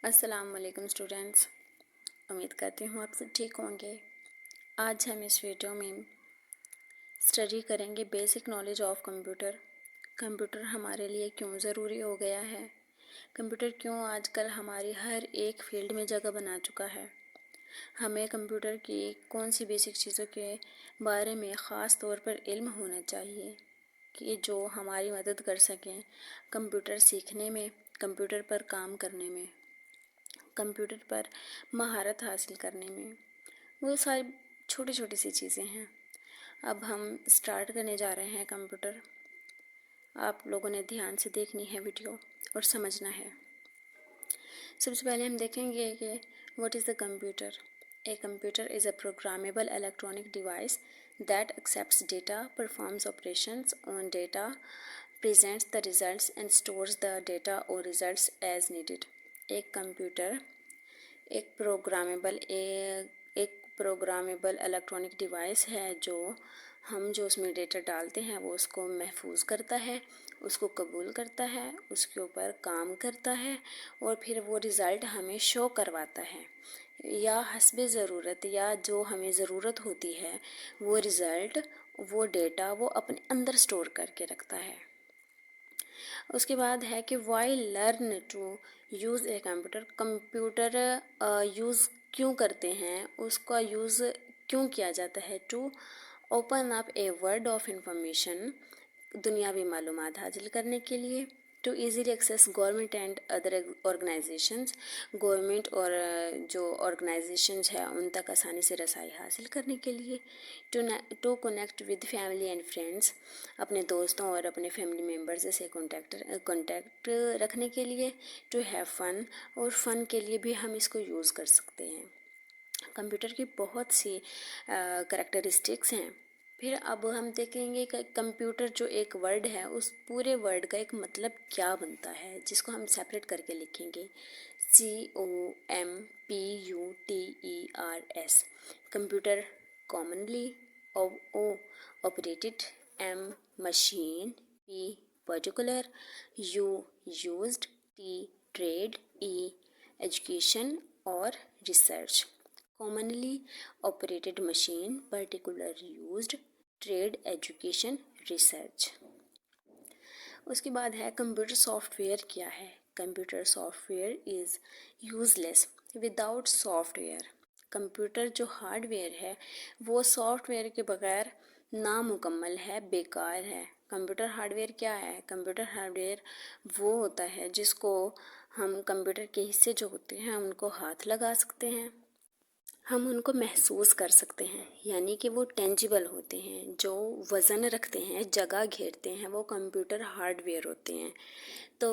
अस्सलाम वालेकुम स्टूडेंट्स। उम्मीद करती हूँ आप सब ठीक होंगे। आज हम इस वीडियो में स्टडी करेंगे basic knowledge of computer. Computer हमारे लिए क्यों ज़रूरी हो गया है, कंप्यूटर क्यों आजकल हमारी हर एक फील्ड में जगह बना चुका है, हमें कंप्यूटर की कौन सी बेसिक चीज़ों के बारे में ख़ास तौर पर इल्म होना चाहिए कि जो हमारी मदद कर सकें कंप्यूटर सीखने में, कंप्यूटर पर काम करने में, कंप्यूटर पर महारत हासिल करने में। वो सारी छोटी छोटी सी चीज़ें हैं। अब हम स्टार्ट करने जा रहे हैं कंप्यूटर। आप लोगों ने ध्यान से देखनी है वीडियो और समझना है। सबसे पहले हम देखेंगे कि what is the computer. A computer is a programmable electronic device that accepts data, performs operations on data, presents the results and stores the data or results as needed। एक कंप्यूटर एक प्रोग्रामेबल इलेक्ट्रॉनिक डिवाइस है जो उसमें data डालते हैं वो उसको महफूज करता है, उसको कबूल करता है, उसके ऊपर काम करता है और फिर वो रिज़ल्ट हमें शो करवाता है या हस्बे ज़रूरत या जो हमें ज़रूरत होती है वो रिज़ल्ट, वो डेटा वो अपने अंदर स्टोर करके रखता है। उसके बाद है कि why learn to use a computer use क्यों करते हैं, उसका यूज़ क्यों किया जाता है। To open up a world of information, दुनियावी मालूमात हासिल करने के लिए। To easily access government and other organisations, government और जो ऑर्गेनाइजेशंस है उन तक आसानी से रसाई हासिल करने के लिए। To connect with family and friends, अपने दोस्तों और अपने फैमिली मेम्बर्स से कॉन्टैक्ट रखने के लिए। टू हैव फन, और फ़न के लिए भी हम इसको यूज़ कर सकते हैं। कंप्यूटर की बहुत सी करैक्टरिस्टिक्स हैं। फिर अब हम देखेंगे कि कंप्यूटर जो एक वर्ड है उस पूरे वर्ड का एक मतलब क्या बनता है, जिसको हम सेपरेट करके लिखेंगे। COMPUTERS, computer. Commonly operated. M machine. P particular. U used. T trade. E education और research. commonly operated machine, particular used, trade, education, research। उसके बाद है कंप्यूटर सॉफ्टवेयर क्या है। Computer software is useless without software. Computer जो hardware है वो software के बगैर नामुकम्मल है, बेकार है। कंप्यूटर हार्डवेयर क्या है। कंप्यूटर हार्डवेयर वो होता है जिसको हम कंप्यूटर के हिस्से जो होते हैं उनको हाथ लगा सकते हैं, हम उनको महसूस कर सकते हैं, यानी कि वो टेंजिबल होते हैं, जो वज़न रखते हैं, जगह घेरते हैं, वो कंप्यूटर हार्डवेयर होते हैं। तो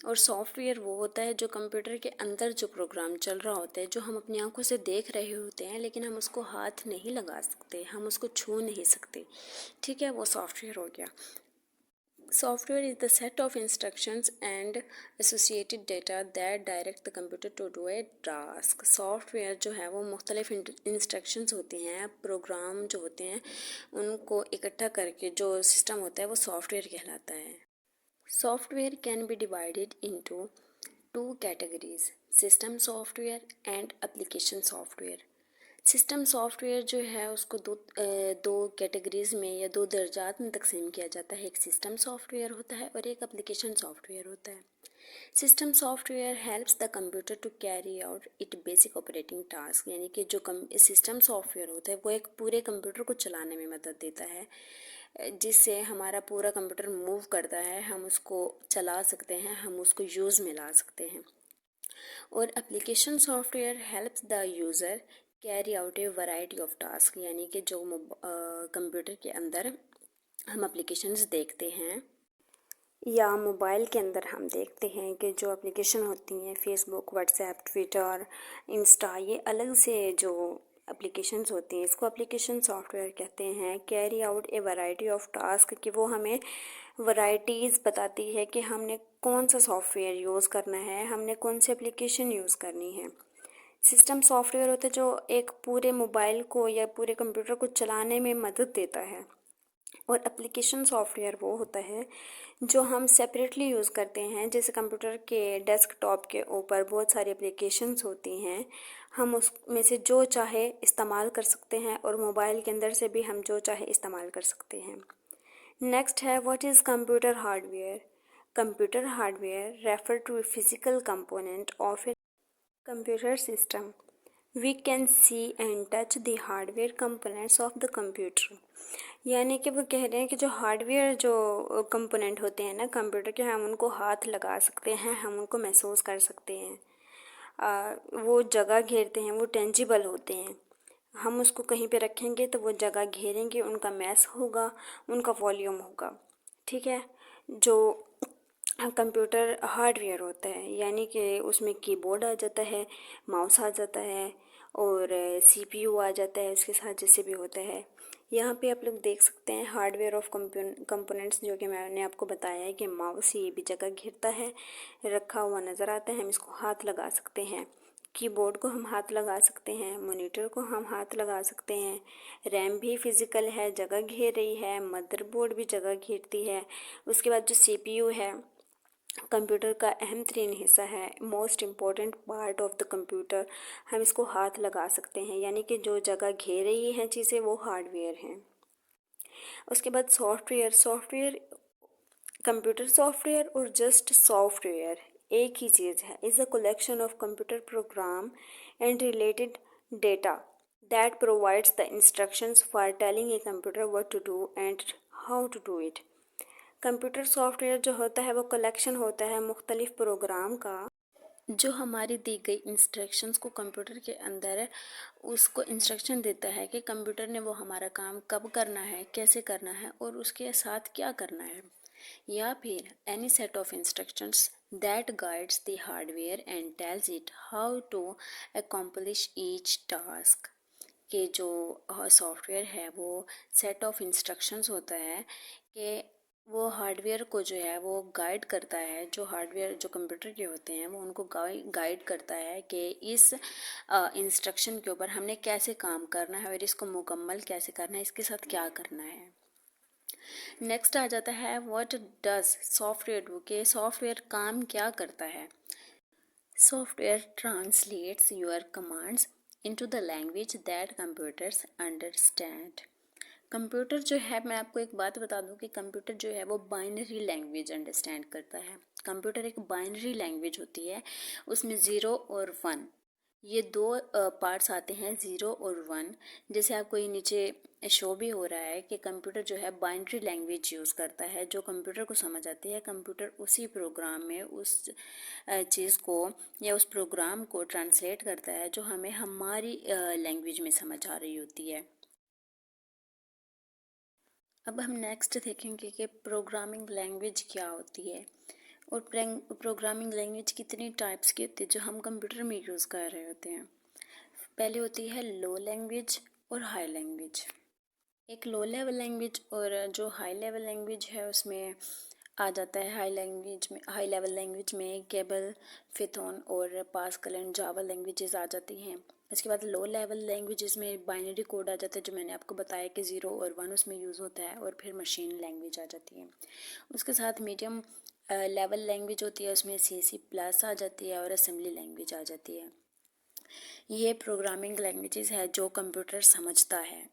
और सॉफ्टवेयर वो होता है जो कंप्यूटर के अंदर जो प्रोग्राम चल रहा होता है, जो हम अपनी आंखों से देख रहे होते हैं लेकिन हम उसको हाथ नहीं लगा सकते, हम उसको छू नहीं सकते। ठीक है, वो सॉफ्टवेयर हो गया। Software is the set of instructions and associated data that direct the computer to do a task। Software जो है वो मुख्तलिफ इंस्ट्रक्शंस होती हैं, प्रोग्राम जो होते हैं उनको इकट्ठा करके जो सिस्टम होता है वो सॉफ्टवेयर कहलाता है। Software can be divided into two categories, system software and application software. System software जो है उसको दो कैटेगरीज में या दो दर्जात में तकसीम किया जाता है। एक सिस्टम सॉफ्टवेयर होता है और एक एप्लीकेशन सॉफ्टवेयर होता है। System software helps the computer to carry out it basic operating task, यानी कि जो सिस्टम सॉफ्टवेयर होता है वो एक पूरे कंप्यूटर को चलाने में मदद देता है, जिससे हमारा पूरा कंप्यूटर मूव करता है, हम उसको चला सकते हैं, हम उसको यूज़ में ला सकते हैं। और application software helps the user carry out A variety of task, यानी कि जो कंप्यूटर के अंदर हम एप्लीकेशंस देखते हैं या मोबाइल के अंदर हम देखते हैं कि जो एप्लीकेशन होती हैं फेसबुक, व्हाट्सएप, ट्विटर, इंस्टा, ये अलग से जो एप्लीकेशंस होती हैं इसको एप्लीकेशन सॉफ्टवेयर कहते हैं। Carry out A variety of task, कि वो हमें वैरायटीज़ बताती है कि हमने कौन सा सॉफ्टवेयर यूज़ करना है, हमने कौन सी एप्लीकेशन यूज़ करनी है। सिस्टम सॉफ्टवेयर होता है जो एक पूरे मोबाइल को या पूरे कंप्यूटर को चलाने में मदद देता है। और एप्लीकेशन सॉफ्टवेयर वो होता है जो हम सेपरेटली यूज़ करते हैं। जैसे कंप्यूटर के डेस्कटॉप के ऊपर बहुत सारी एप्लीकेशंस होती हैं, हम उसमें से जो चाहे इस्तेमाल कर सकते हैं और मोबाइल के अंदर से भी हम जो चाहे इस्तेमाल कर सकते हैं। नेक्स्ट है what is computer hardware. Computer hardware refer to physical component of a computer system. We can see and touch the hardware components of the computer. यानी कि वो कह रहे हैं कि जो हार्डवेयर जो कंपोनेंट होते हैं ना कंप्यूटर के, हम उनको हाथ लगा सकते हैं, हम उनको महसूस कर सकते हैं। वो जगह घेरते हैं, वो टेंजिबल होते हैं। हम उसको कहीं पे रखेंगे तो वो जगह घेरेंगे, उनका मैस होगा, उनका वॉल्यूम होगा। ठीक है। जो कंप्यूटर हार्डवेयर होता है यानी कि उसमें कीबोर्ड आ जाता है, माउस आ जाता है और सीपीयू आ जाता है उसके साथ, जैसे भी होता है। यहाँ पे आप लोग देख सकते हैं हार्डवेयर ऑफ कंपोनेंट्स, जो कि मैंने आपको बताया है कि माउस ये भी जगह घेरता है, रखा हुआ नज़र आता है, हम इसको हाथ लगा सकते हैं। कीबोर्ड को हम हाथ लगा सकते हैं, मॉनिटर को हम हाथ लगा सकते हैं। रैम भी फिज़िकल है, जगह घेर रही है, मदरबोर्ड भी जगह घेरती है। उसके बाद जो सीपीयू है कंप्यूटर का अहम तरीन हिस्सा है, most important part of the computer, हम इसको हाथ लगा सकते हैं। यानी कि जो जगह घेर रही हैं चीज़ें वो हार्डवेयर हैं। उसके बाद सॉफ्टवेयर कंप्यूटर सॉफ्टवेयर और जस्ट सॉफ्टवेयर एक ही चीज़ है। Is a collection of computer program and related data that provides the instructions for telling a computer what to do and how to do it. Computer software जो होता है वो collection होता है मुख्तलिफ प्रोग्राम का, जो हमारी दी गई इंस्ट्रक्शंस को कंप्यूटर के अंदर उसको इंस्ट्रक्शन देता है कि कंप्यूटर ने वो हमारा काम कब करना है, कैसे करना है और उसके साथ क्या करना है। या फिर any set of instructions that guides the hardware and tells it how to accomplish each task. कि जो सॉफ्टवेयर है वो सेट ऑफ इंस्ट्रक्शंस होता है कि वो हार्डवेयर को जो है वो गाइड करता है, जो हार्डवेयर जो कंप्यूटर के होते हैं वो उनको गाइड करता है कि इस इंस्ट्रक्शन के ऊपर हमने कैसे काम करना है और इसको मुकम्मल कैसे करना है, इसके साथ क्या करना है। नेक्स्ट आ जाता है व्हाट डज सॉफ्टवेयर डू, के सॉफ्टवेयर काम क्या करता है। Software translates your commands into the language that computers understand. Computer जो है, मैं आपको एक बात बता दूं कि कंप्यूटर जो है वो बाइनरी लैंग्वेज अंडरस्टैंड करता है। कंप्यूटर एक बाइनरी लैंग्वेज होती है, उसमें 0 और 1 ये दो पार्ट्स आते हैं, 0 और 1। जैसे आपको ये नीचे शो भी हो रहा है कि कंप्यूटर जो है बाइनरी लैंग्वेज यूज़ करता है, जो कंप्यूटर को समझ आती है। कंप्यूटर उसी प्रोग्राम में उस चीज़ को या उस प्रोग्राम को ट्रांसलेट करता है जो हमें हमारी लैंग्वेज में समझ आ रही होती है। अब हम नेक्स्ट देखेंगे कि प्रोग्रामिंग लैंग्वेज क्या होती है और प्रोग्रामिंग लैंग्वेज कितनी टाइप्स की होती है जो हम कंप्यूटर में यूज़ कर रहे होते हैं। पहले होती है लो लैंग्वेज और हाई लैंग्वेज। एक लो लेवल लैंग्वेज और जो हाई लेवल लैंग्वेज है उसमें आ जाता है हाई लेवल लैंग्वेज में केबल, फिथोन और पास्कल एंड जावा लैंग्वेजेस आ जाती हैं। इसके बाद लो लेवल लैंग्वेजेस में बाइनरी कोड आ जाता है, जो मैंने आपको बताया कि 0 और 1 उसमें यूज़ होता है, और फिर मशीन लैंग्वेज आ जाती है। उसके साथ मीडियम लेवल लैंग्वेज होती है, उसमें C++ आ जाती है और असेंबली लैंग्वेज आ जाती है। ये प्रोग्रामिंग लैंग्वेजेस है जो कंप्यूटर समझता है।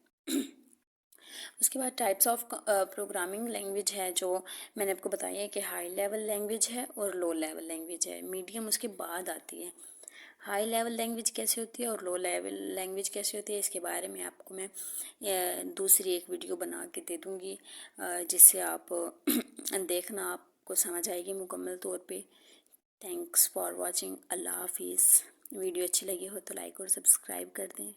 उसके बाद टाइप्स ऑफ प्रोग्रामिंग लैंग्वेज है जो मैंने आपको बताया है कि हाई लेवल लैंग्वेज है और लो लेवल लैंग्वेज है। मीडियम उसके बाद आती है। हाई लेवल लैंग्वेज कैसे होती है और लो लेवल लैंग्वेज कैसे होती है, इसके बारे में आपको मैं दूसरी एक वीडियो बना के दे दूँगी, जिससे आप देखना, आपको समझ आएगी मुकम्मल तौर पे। Thanks for watching. अल्लाह हाफिज़। वीडियो अच्छी लगी हो तो लाइक और सब्सक्राइब कर दें।